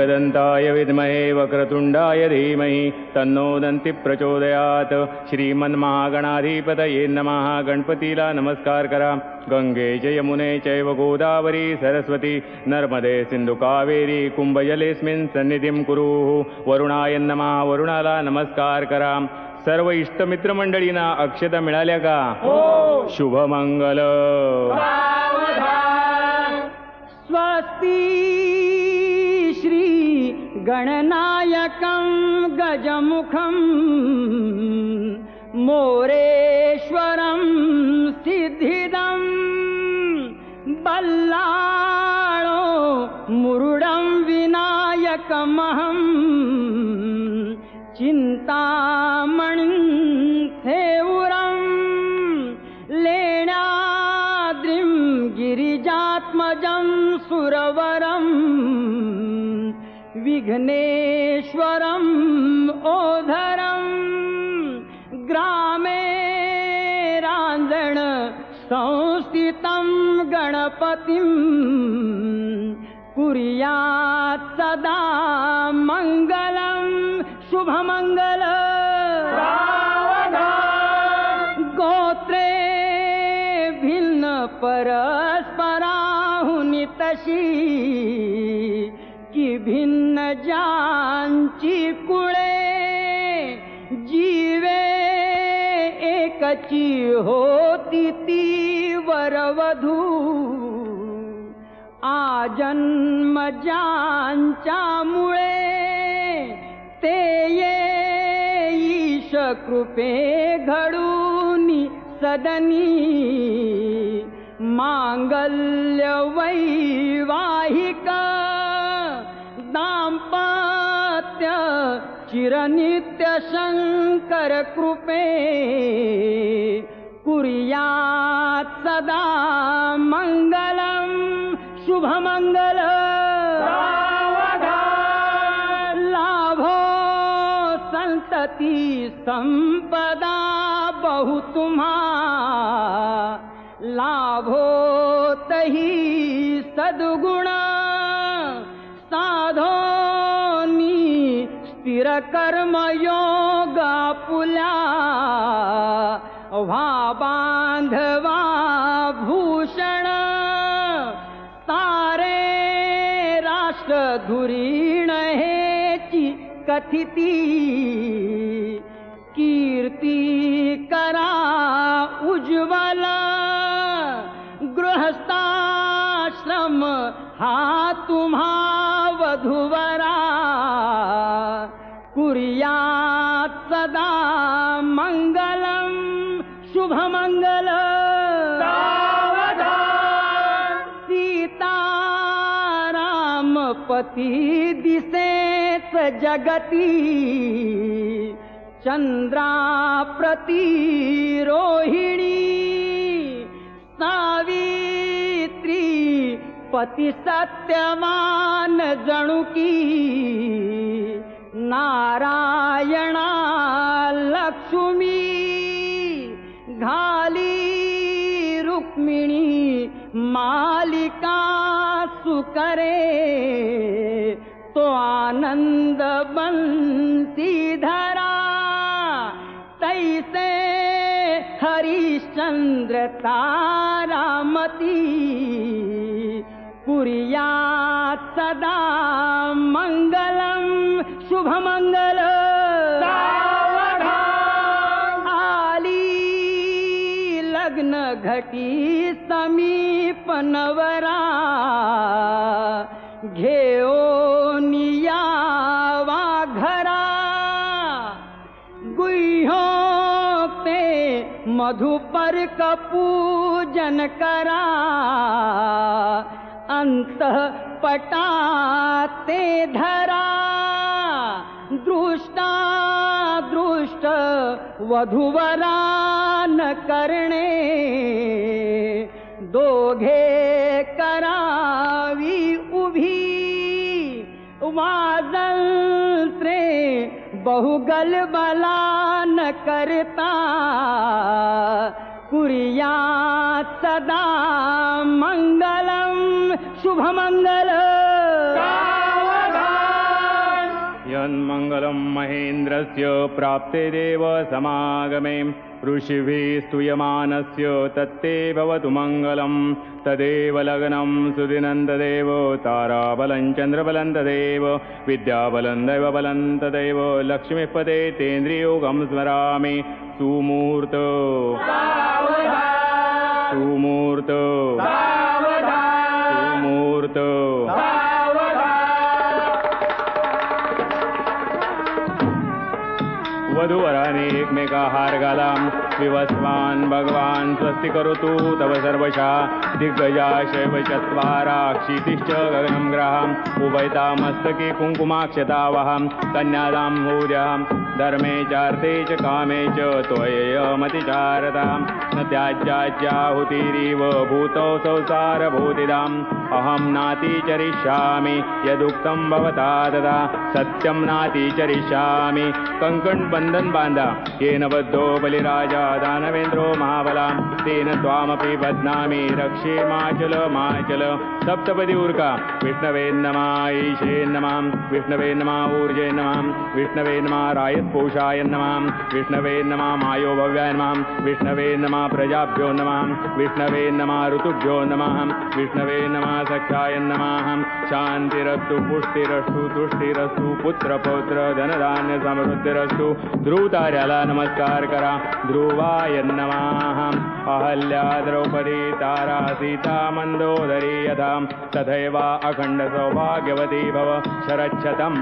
एकदन्ताय विद्महे वक्रतुण्डाय धीमहि तन्नो दन्ति प्रचोदयात्। श्रीमन्महागणाधिपतये नमः। गणपतीला नमस्कार करा। गंगे च यमुने चैव गोदावरी सरस्वती नर्मदे सिंधु कावेरी कुंभजलेस्मिन् सन्निधिं कुरु। वरुणाय नमः। वरुणाला नमस्कार करा। सर्व इष्टमित्र मंडळींना अक्षता मिळाल्या का? हो. शुभमंगल। स्वस्ति श्री गणनायकं गजमुखं मोरेश्वरं सिद्धिदं बल्लाळो मुरुडं विनायकमहं चिंतामणिं थेवुरं लेण्याद्रिं गिरिजात्मजं सुरवरं विघ्नेश्वरं ओधरं ग्रामे रांजण संस्थितं गणपतिं कुर्यात् सदा मंगलं शुभमंगल। गोत्रे भिन्न परस्पराहुनी तशी की भिन्न ज्यांची कुळे जीवे एकची होती ती वरवधू आजन्म ज्यांच्या मुळे ते ईश कृपे घडूनी सदनी मांगल्य वैवाहिक दाम्पत्य चिरनित्य शंकर कृपे कुर्यात् सदा मंगलम शुभमंगल। लाभो संतति संपदा बहु तुम्हा लाभो तही सद्गुण साधोनी स्थिर कर्म योग पुल्या व्हा बांधवा भूषण सारे राष्ट्र धुरीण हेची कथिती कीर्ती करा उज्ज्वल गृहस्थाश्रम हा तुम्हा वधूवरा कुर्यात् सदा मंगलम शुभमंगल। सीताराम पती दिसेच जगती चंद्राप्रती रोहिणी सावित्री पती सत्यवान जणुकी नारायणा लक्ष्मी घाली रुक्मिणी मालिका सुकरे तो आनंद बंसीधरा तैसे हरिश्चंद्र तारामती कुर्यात् सदा मंगलम शुभमंगल। आली लग्न घटी समीप नवरा घेऊन यावा घरा गुह्योक्ते मधुपर्क पूजन करा अंतःपटाते धरा दृष्टा दृष्ट वधूवरान करणे दोघे करावी उभी वाजंत्रे बहुगल बलान करता कुर्यात् सदा मंगलम शुभमंगल। यन्मङ्गलं महेन्द्रस्य प्राप्ते देव समागमे ऋषिभिः स्तूयमानस्य तत्ते भवतु मङ्गलं तदेव लग्नं सुदिनं तदेव ताराबलं चन्द्रबलं तदेव विद्याबलं दैवबलं तदेव लक्ष्मीपदे तेन्द्रियोगं स्मरामि सुमूर्त सुमूर्त सुमूर्त वधूवराने एकमेकाहार घाला विवस्वान् भगवान् स्वस्ति करोतु तव सर्वशः दिग्गजा शैव चत्वारा क्षितिश्च गगनं ग्रहम् उभयता मस्तके कुङ्कुमाक्षतावहं कन्यादां भूर्यहं धर्मे चार्थे च कामे च त्वयमतिचारतां न त्याज्याहुतिरिव भूतौ संसारभूतिदाम् अहं नातिचरिष्यामि यदुक्तं भवता तदा सत्यं नातिचरिष्यामि कंकणबंधन बांधा येन बद्धो बलिराजा दानवेन्द्रो महाबला तेन त्वामपि बध्नामि रक्षे माचल माचल सप्तपदी उर्का विष्णवे नमः ईशे नमः विष्णवे नमः ऊर्जे नमः विष्णवे नमः रायस्पोषाय नमः विष्णवे नमः मायो भव्याय नमः विष्णवे नमः प्रजाभ्यो नमः विष्णवे नमः ऋतुभ्यो नमः विष्णवे नमः सख्याय नमः शांतिरस्तु पुष्टिरस्तु तुष्टिरस्तु पुत्र पौत्र धनधान्य समृद्धिरस्तु ध्रुवतार्याला नमस्कार करा ध्रुवाय नमः अहल्या द्रौपदी तारा सीता मंदोदरी यथा तथैव अखंड सौभाग्यवती भव शरच्छतम्